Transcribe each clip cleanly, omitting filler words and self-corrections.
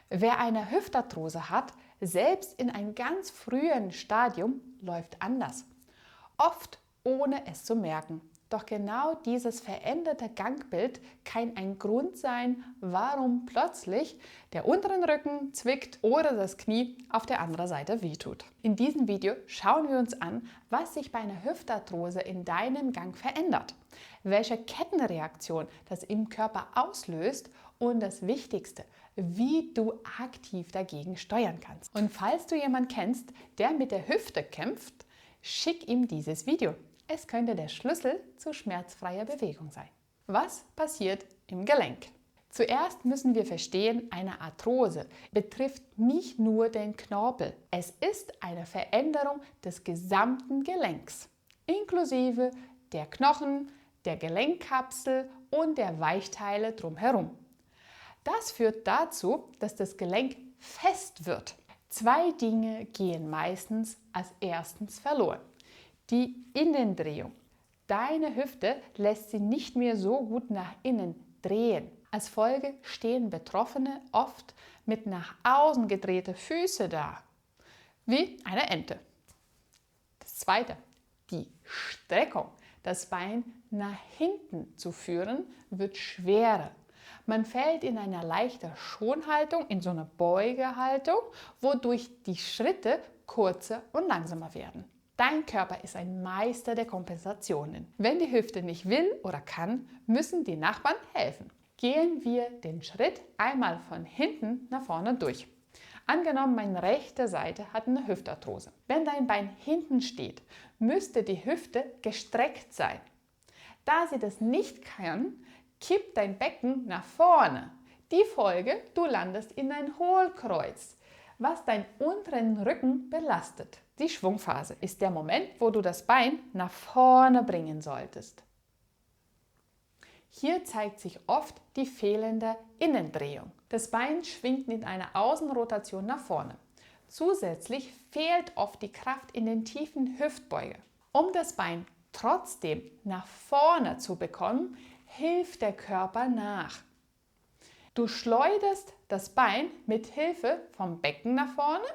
Wer eine Hüftarthrose hat, selbst in einem ganz frühen Stadium, läuft anders. Oft ohne es zu merken. Doch genau dieses veränderte Gangbild kann ein Grund sein, warum plötzlich der unteren Rücken zwickt oder das Knie auf der anderen Seite wehtut. In diesem Video schauen wir uns an, was sich bei einer Hüftarthrose in deinem Gang verändert, welche Kettenreaktion das im Körper auslöst und das Wichtigste, wie du aktiv dagegen steuern kannst. Und falls du jemanden kennst, der mit der Hüfte kämpft, schick ihm dieses Video. Es könnte der Schlüssel zu schmerzfreier Bewegung sein. Was passiert im Gelenk? Zuerst müssen wir verstehen, eine Arthrose betrifft nicht nur den Knorpel. Es ist eine Veränderung des gesamten Gelenks, inklusive der Knochen, der Gelenkkapsel und der Weichteile drumherum. Das führt dazu, dass das Gelenk fest wird. Zwei Dinge gehen meistens als erstens verloren. Die Innendrehung. Deine Hüfte lässt sie nicht mehr so gut nach innen drehen. Als Folge stehen Betroffene oft mit nach außen gedrehte Füße da, wie eine Ente. Das Zweite, die Streckung. Das Bein nach hinten zu führen, wird schwerer. Man fällt in eine leichte Schonhaltung, in so eine Beugehaltung, wodurch die Schritte kürzer und langsamer werden. Dein Körper ist ein Meister der Kompensationen. Wenn die Hüfte nicht will oder kann, müssen die Nachbarn helfen. Gehen wir den Schritt einmal von hinten nach vorne durch. Angenommen, meine rechte Seite hat eine Hüftarthrose. Wenn dein Bein hinten steht, müsste die Hüfte gestreckt sein. Da sie das nicht kann, kippt dein Becken nach vorne. Die Folge, du landest in ein Hohlkreuz, was deinen unteren Rücken belastet. Die Schwungphase ist der Moment, wo du das Bein nach vorne bringen solltest. Hier zeigt sich oft die fehlende Innendrehung. Das Bein schwingt in einer Außenrotation nach vorne. Zusätzlich fehlt oft die Kraft in den tiefen Hüftbeuge. Um das Bein trotzdem nach vorne zu bekommen, hilft der Körper nach. Du schleuderst das Bein mit Hilfe vom Becken nach vorne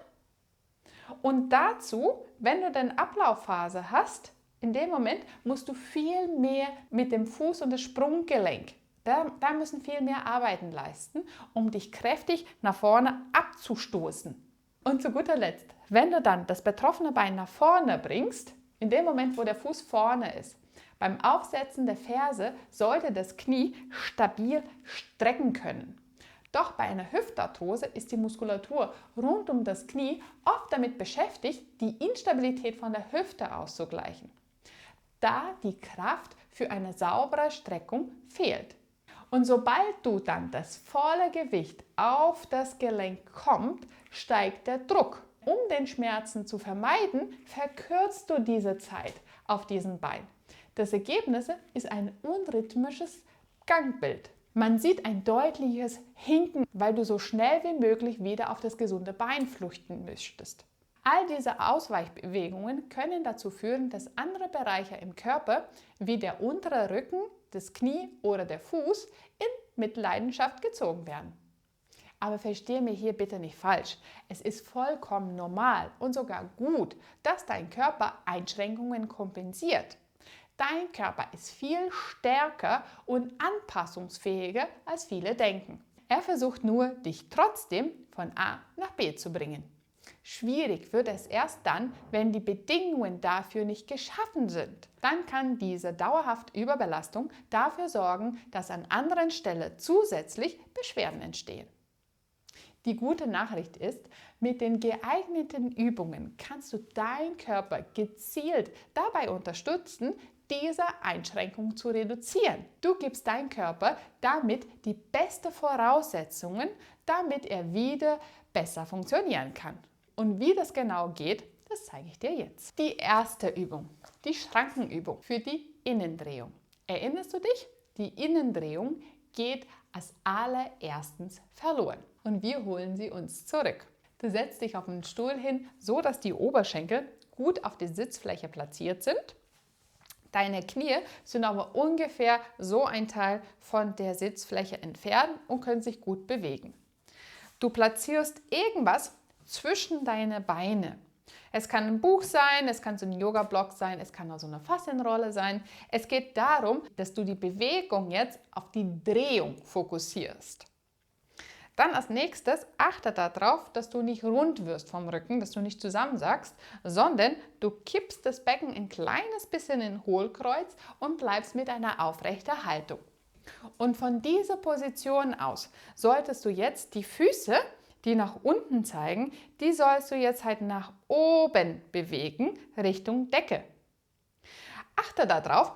und dazu, wenn du dann Ablaufphase hast, in dem Moment musst du viel mehr mit dem Fuß und dem Sprunggelenk. Da müssen viel mehr Arbeiten leisten, um dich kräftig nach vorne abzustoßen. Und zu guter Letzt, wenn du dann das betroffene Bein nach vorne bringst, in dem Moment, wo der Fuß vorne ist, beim Aufsetzen der Ferse sollte das Knie stabil strecken können. Doch bei einer Hüftarthrose ist die Muskulatur rund um das Knie oft damit beschäftigt, die Instabilität von der Hüfte auszugleichen, da die Kraft für eine saubere Streckung fehlt. Und sobald du dann das volle Gewicht auf das Gelenk kommt, steigt der Druck. Um den Schmerzen zu vermeiden, verkürzt du diese Zeit auf diesem Bein. Das Ergebnis ist ein unrhythmisches Gangbild. Man sieht ein deutliches Hinken, weil du so schnell wie möglich wieder auf das gesunde Bein flüchten möchtest. All diese Ausweichbewegungen können dazu führen, dass andere Bereiche im Körper, wie der untere Rücken, das Knie oder der Fuß, in Mitleidenschaft gezogen werden. Aber verstehe mich hier bitte nicht falsch. Es ist vollkommen normal und sogar gut, dass dein Körper Einschränkungen kompensiert. Dein Körper ist viel stärker und anpassungsfähiger, als viele denken. Er versucht nur, dich trotzdem von A nach B zu bringen. Schwierig wird es erst dann, wenn die Bedingungen dafür nicht geschaffen sind. Dann kann diese dauerhafte Überbelastung dafür sorgen, dass an anderen Stellen zusätzlich Beschwerden entstehen. Die gute Nachricht ist, mit den geeigneten Übungen kannst du deinen Körper gezielt dabei unterstützen, diese Einschränkung zu reduzieren. Du gibst deinem Körper damit die besten Voraussetzungen, damit er wieder besser funktionieren kann. Und wie das genau geht, das zeige ich dir jetzt. Die erste Übung, die Schrankenübung für die Innendrehung. Erinnerst du dich? Die Innendrehung geht als allererstens verloren und wir holen sie uns zurück. Du setzt dich auf den Stuhl hin, so dass die Oberschenkel gut auf der Sitzfläche platziert sind. Deine Knie sind aber ungefähr so ein Teil von der Sitzfläche entfernt und können sich gut bewegen. Du platzierst irgendwas zwischen deine Beine. Es kann ein Buch sein, es kann so ein Yoga-Block sein, es kann auch so eine Faszienrolle sein. Es geht darum, dass du die Bewegung jetzt auf die Drehung fokussierst. Dann als nächstes achte darauf, dass du nicht rund wirst vom Rücken, dass du nicht zusammensackst, sondern du kippst das Becken ein kleines bisschen in Hohlkreuz und bleibst mit einer aufrechten Haltung. Und von dieser Position aus solltest du jetzt die Füße, die nach unten zeigen, die sollst du jetzt halt nach oben bewegen, Richtung Decke. Achte darauf,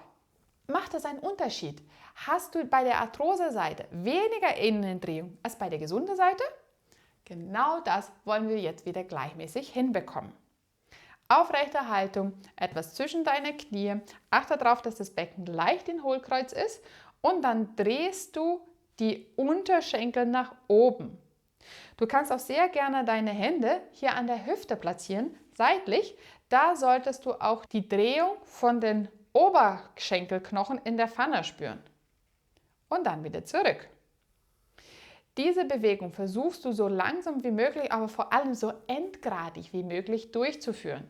macht das einen Unterschied? Hast du bei der Arthrose-Seite weniger Innendrehung als bei der gesunden Seite? Genau das wollen wir jetzt wieder gleichmäßig hinbekommen. Aufrechte Haltung, etwas zwischen deine Knie, achte darauf, dass das Becken leicht in Hohlkreuz ist und dann drehst du die Unterschenkel nach oben. Du kannst auch sehr gerne deine Hände hier an der Hüfte platzieren, seitlich. Da solltest du auch die Drehung von den Oberschenkelknochen in der Pfanne spüren. Und dann wieder zurück. Diese Bewegung versuchst du so langsam wie möglich, aber vor allem so endgradig wie möglich durchzuführen.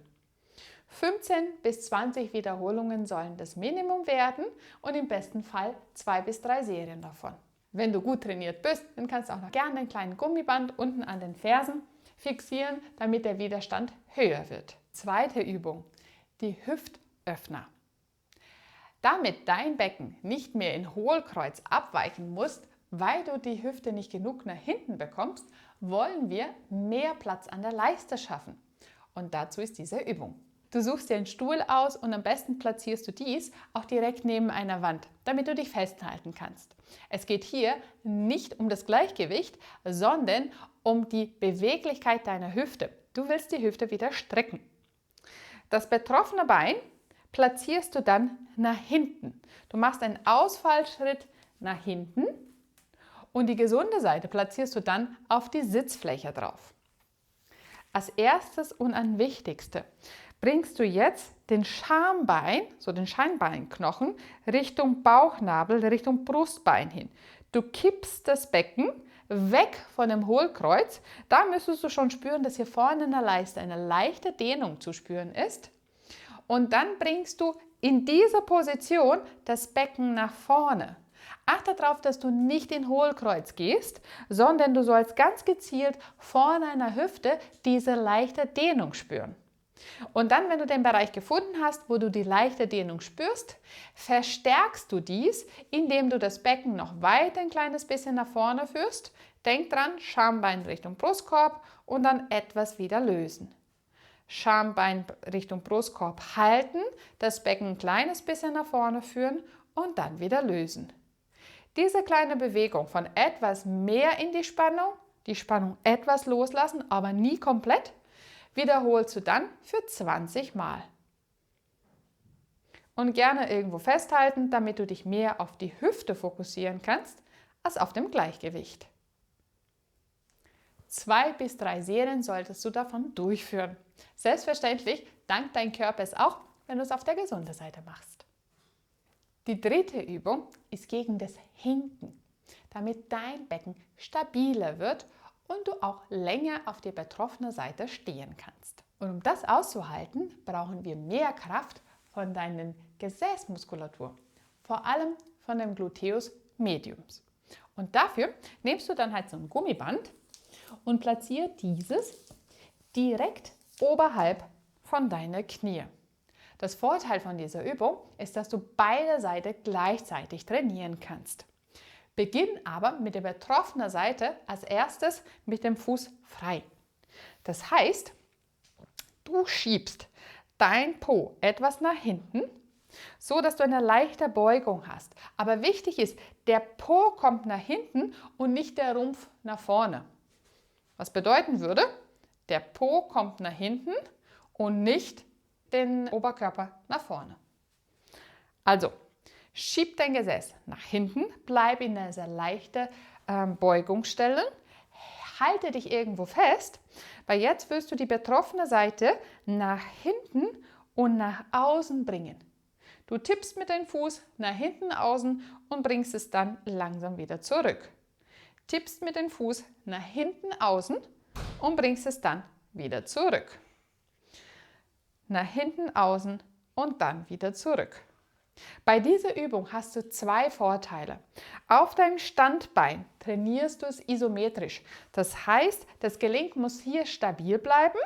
15 bis 20 Wiederholungen sollen das Minimum werden und im besten Fall 2 bis 3 Serien davon. Wenn du gut trainiert bist, dann kannst du auch noch gerne einen kleinen Gummiband unten an den Fersen fixieren, damit der Widerstand höher wird. Zweite Übung, die Hüftöffner. Damit dein Becken nicht mehr in Hohlkreuz abweichen muss, weil du die Hüfte nicht genug nach hinten bekommst, wollen wir mehr Platz an der Leiste schaffen. Und dazu ist diese Übung. Du suchst dir einen Stuhl aus und am besten platzierst du dies auch direkt neben einer Wand, damit du dich festhalten kannst. Es geht hier nicht um das Gleichgewicht, sondern um die Beweglichkeit deiner Hüfte. Du willst die Hüfte wieder strecken. Das betroffene Bein platzierst du dann nach hinten. Du machst einen Ausfallschritt nach hinten und die gesunde Seite platzierst du dann auf die Sitzfläche drauf. Als erstes und am wichtigsten bringst du jetzt den Schambein, so den Scheinbeinknochen, Richtung Bauchnabel, Richtung Brustbein hin. Du kippst das Becken weg von dem Hohlkreuz. Da müsstest du schon spüren, dass hier vorne in der Leiste eine leichte Dehnung zu spüren ist. Und dann bringst du in dieser Position das Becken nach vorne. Achte darauf, dass du nicht in Hohlkreuz gehst, sondern du sollst ganz gezielt vor deiner Hüfte diese leichte Dehnung spüren. Und dann, wenn du den Bereich gefunden hast, wo du die leichte Dehnung spürst, verstärkst du dies, indem du das Becken noch weiter ein kleines bisschen nach vorne führst. Denk dran, Schambein Richtung Brustkorb und dann etwas wieder lösen. Schambein Richtung Brustkorb halten, das Becken ein kleines bisschen nach vorne führen und dann wieder lösen. Diese kleine Bewegung von etwas mehr in die Spannung etwas loslassen, aber nie komplett, wiederholst du dann für 20 Mal. Und gerne irgendwo festhalten, damit du dich mehr auf die Hüfte fokussieren kannst, als auf dem Gleichgewicht. 2 bis 3 Serien solltest du davon durchführen. Selbstverständlich dankt dein Körper es auch, wenn du es auf der gesunden Seite machst. Die dritte Übung ist gegen das Hinken, damit dein Becken stabiler wird und du auch länger auf der betroffenen Seite stehen kannst. Und um das auszuhalten, brauchen wir mehr Kraft von deiner Gesäßmuskulatur, vor allem von dem Gluteus medius. Und dafür nimmst du dann halt so ein Gummiband und platziert dieses direkt oberhalb von deinen Knie. Das Vorteil von dieser Übung ist, dass du beide Seiten gleichzeitig trainieren kannst. Beginn aber mit der betroffenen Seite als erstes mit dem Fuß frei. Das heißt, du schiebst dein Po etwas nach hinten, so dass du eine leichte Beugung hast. Aber wichtig ist, der Po kommt nach hinten und nicht der Rumpf nach vorne. Was bedeuten würde, der Po kommt nach hinten und nicht den Oberkörper nach vorne. Also, schieb dein Gesäß nach hinten, bleib in einer sehr leichten Beugungsstellung, halte dich irgendwo fest, weil jetzt willst du die betroffene Seite nach hinten und nach außen bringen. Du tippst mit deinem Fuß nach hinten außen und bringst es dann langsam wieder zurück. tippst mit dem Fuß nach hinten außen und bringst es dann wieder zurück. Nach hinten außen und dann wieder zurück. Bei dieser Übung hast du zwei Vorteile. Auf deinem Standbein trainierst du es isometrisch. Das heißt, das Gelenk muss hier stabil bleiben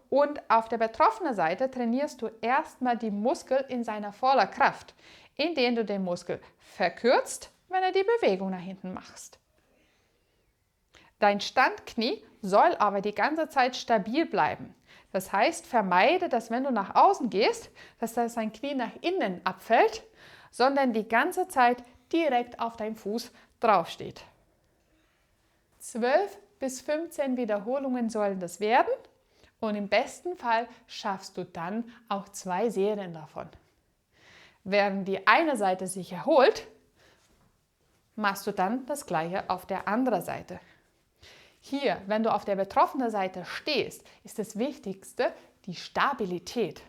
und auf der betroffenen Seite trainierst du erstmal die Muskel in seiner voller Kraft, indem du den Muskel verkürzt, wenn du die Bewegung nach hinten machst. Dein Standknie soll aber die ganze Zeit stabil bleiben. Das heißt, vermeide, dass wenn du nach außen gehst, dass dein Knie nach innen abfällt, sondern die ganze Zeit direkt auf deinem Fuß draufsteht. 12 bis 15 Wiederholungen sollen das werden und im besten Fall schaffst du dann auch 2 Serien davon. Während die eine Seite sich erholt, machst du dann das Gleiche auf der anderen Seite. Hier, wenn du auf der betroffenen Seite stehst, ist das Wichtigste die Stabilität.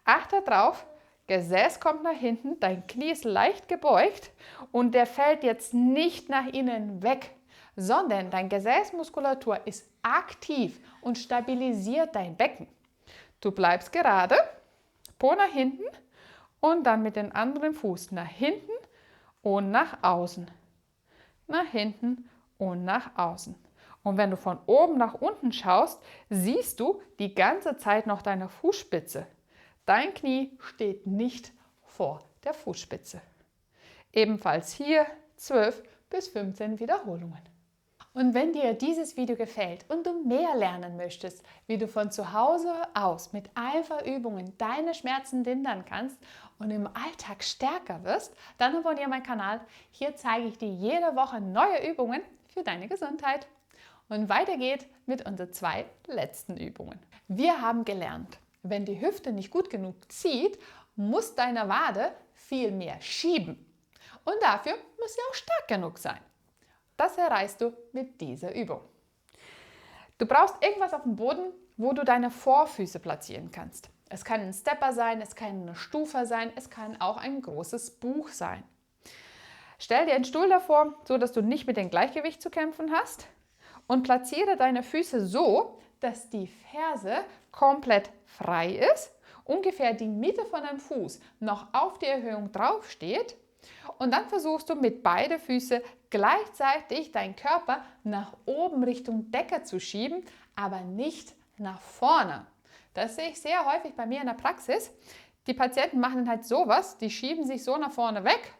Achte darauf, Gesäß kommt nach hinten, dein Knie ist leicht gebeugt und der fällt jetzt nicht nach innen weg, sondern deine Gesäßmuskulatur ist aktiv und stabilisiert dein Becken. Du bleibst gerade, Po nach hinten und dann mit dem anderen Fuß nach hinten und nach außen. Nach hinten und nach außen. Und wenn du von oben nach unten schaust, siehst du die ganze Zeit noch deine Fußspitze. Dein Knie steht nicht vor der Fußspitze. Ebenfalls hier 12 bis 15 Wiederholungen. Und wenn dir dieses Video gefällt und du mehr lernen möchtest, wie du von zu Hause aus mit einfachen Übungen deine Schmerzen lindern kannst und im Alltag stärker wirst, dann abonniere meinen Kanal. Hier zeige ich dir jede Woche neue Übungen für deine Gesundheit. Und weiter geht mit unseren 2 letzten Übungen. Wir haben gelernt, wenn die Hüfte nicht gut genug zieht, muss deine Wade viel mehr schieben. Und dafür muss sie auch stark genug sein. Das erreichst du mit dieser Übung. Du brauchst irgendwas auf dem Boden, wo du deine Vorfüße platzieren kannst. Es kann ein Stepper sein, es kann eine Stufe sein, es kann auch ein großes Buch sein. Stell dir einen Stuhl davor, so dass du nicht mit dem Gleichgewicht zu kämpfen hast. Und platziere deine Füße so, dass die Ferse komplett frei ist, ungefähr die Mitte von deinem Fuß noch auf die Erhöhung drauf steht und dann versuchst du mit beiden Füßen gleichzeitig deinen Körper nach oben Richtung Decke zu schieben, aber nicht nach vorne. Das sehe ich sehr häufig bei mir in der Praxis. Die Patienten machen halt sowas, die schieben sich so nach vorne weg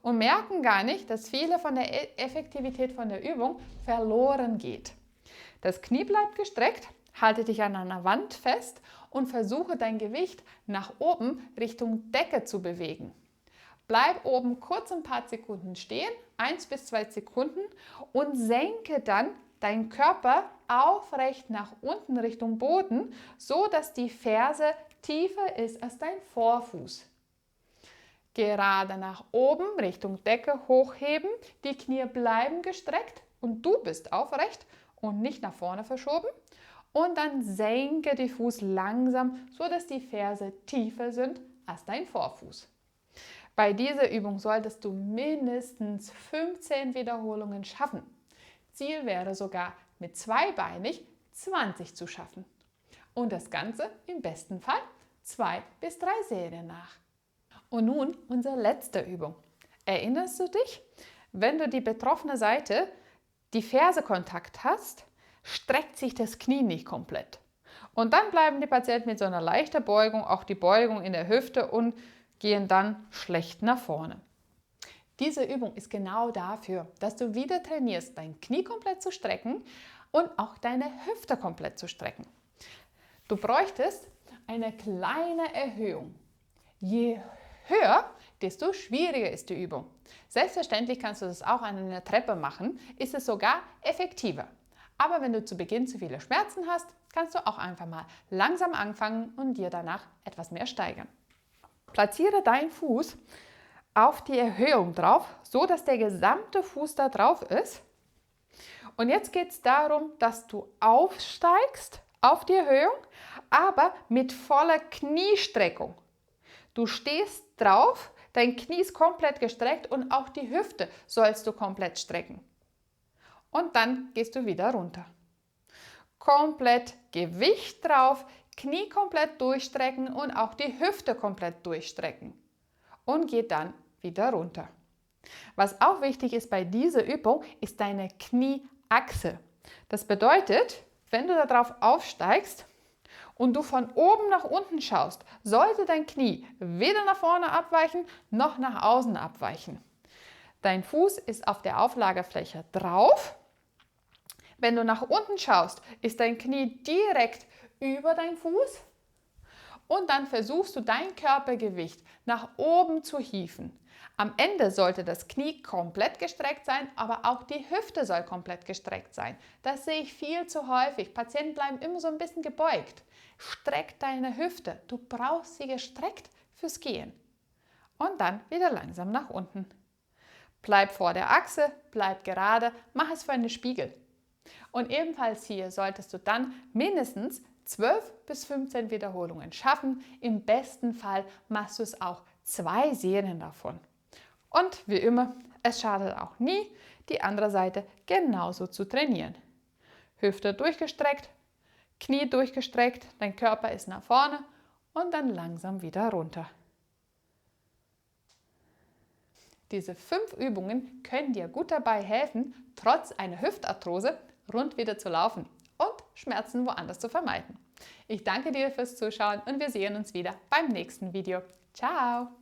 und merken gar nicht, dass viele von der Effektivität von der Übung verloren geht. Das Knie bleibt gestreckt, halte dich an einer Wand fest und versuche dein Gewicht nach oben Richtung Decke zu bewegen. Bleib oben kurz ein paar Sekunden stehen, 1 bis 2 Sekunden und senke dann deinen Körper aufrecht nach unten Richtung Boden, so dass die Ferse tiefer ist als dein Vorfuß. Gerade nach oben Richtung Decke hochheben, die Knie bleiben gestreckt und du bist aufrecht und nicht nach vorne verschoben. Und dann senke die Fuß langsam, so dass die Ferse tiefer sind als dein Vorfuß. Bei dieser Übung solltest du mindestens 15 Wiederholungen schaffen. Ziel wäre sogar mit zweibeinig 20 zu schaffen. Und das Ganze im besten Fall 2 bis 3 Serien nach. Und nun unsere letzte Übung. Erinnerst du dich? Wenn du die betroffene Seite, die Fersekontakt hast, streckt sich das Knie nicht komplett. Und dann bleiben die Patienten mit so einer leichten Beugung, auch die Beugung in der Hüfte und gehen dann schlecht nach vorne. Diese Übung ist genau dafür, dass du wieder trainierst, dein Knie komplett zu strecken und auch deine Hüfte komplett zu strecken. Du bräuchtest eine kleine Erhöhung. Je höher, desto schwieriger ist die Übung. Selbstverständlich kannst du das auch an einer Treppe machen, ist es sogar effektiver. Aber wenn du zu Beginn zu viele Schmerzen hast, kannst du auch einfach mal langsam anfangen und dir danach etwas mehr steigern. Platziere deinen Fuß auf die Erhöhung drauf, so dass der gesamte Fuß da drauf ist. Und jetzt geht es darum, dass du aufsteigst auf die Erhöhung, aber mit voller Kniestreckung. Du stehst drauf, dein Knie ist komplett gestreckt und auch die Hüfte sollst du komplett strecken. Und dann gehst du wieder runter. Komplett Gewicht drauf, Knie komplett durchstrecken und auch die Hüfte komplett durchstrecken. Und geh dann wieder runter. Was auch wichtig ist bei dieser Übung, ist deine Knieachse. Das bedeutet, wenn du darauf aufsteigst und du von oben nach unten schaust, sollte dein Knie weder nach vorne abweichen, noch nach außen abweichen. Dein Fuß ist auf der Auflagefläche drauf. Wenn du nach unten schaust, ist dein Knie direkt über dein Fuß. Und dann versuchst du dein Körpergewicht nach oben zu hieven. Am Ende sollte das Knie komplett gestreckt sein, aber auch die Hüfte soll komplett gestreckt sein. Das sehe ich viel zu häufig. Patienten bleiben immer so ein bisschen gebeugt. Streck deine Hüfte. Du brauchst sie gestreckt fürs Gehen. Und dann wieder langsam nach unten. Bleib vor der Achse, bleib gerade, mach es für einen Spiegel. Und ebenfalls hier solltest du dann mindestens 12 bis 15 Wiederholungen schaffen. Im besten Fall machst du es auch 2 Serien davon. Und wie immer, es schadet auch nie, die andere Seite genauso zu trainieren. Hüfte durchgestreckt, Knie durchgestreckt, dein Körper ist nach vorne und dann langsam wieder runter. Diese 5 Übungen können dir gut dabei helfen, trotz einer Hüftarthrose rund wieder zu laufen und Schmerzen woanders zu vermeiden. Ich danke dir fürs Zuschauen und wir sehen uns wieder beim nächsten Video. Ciao!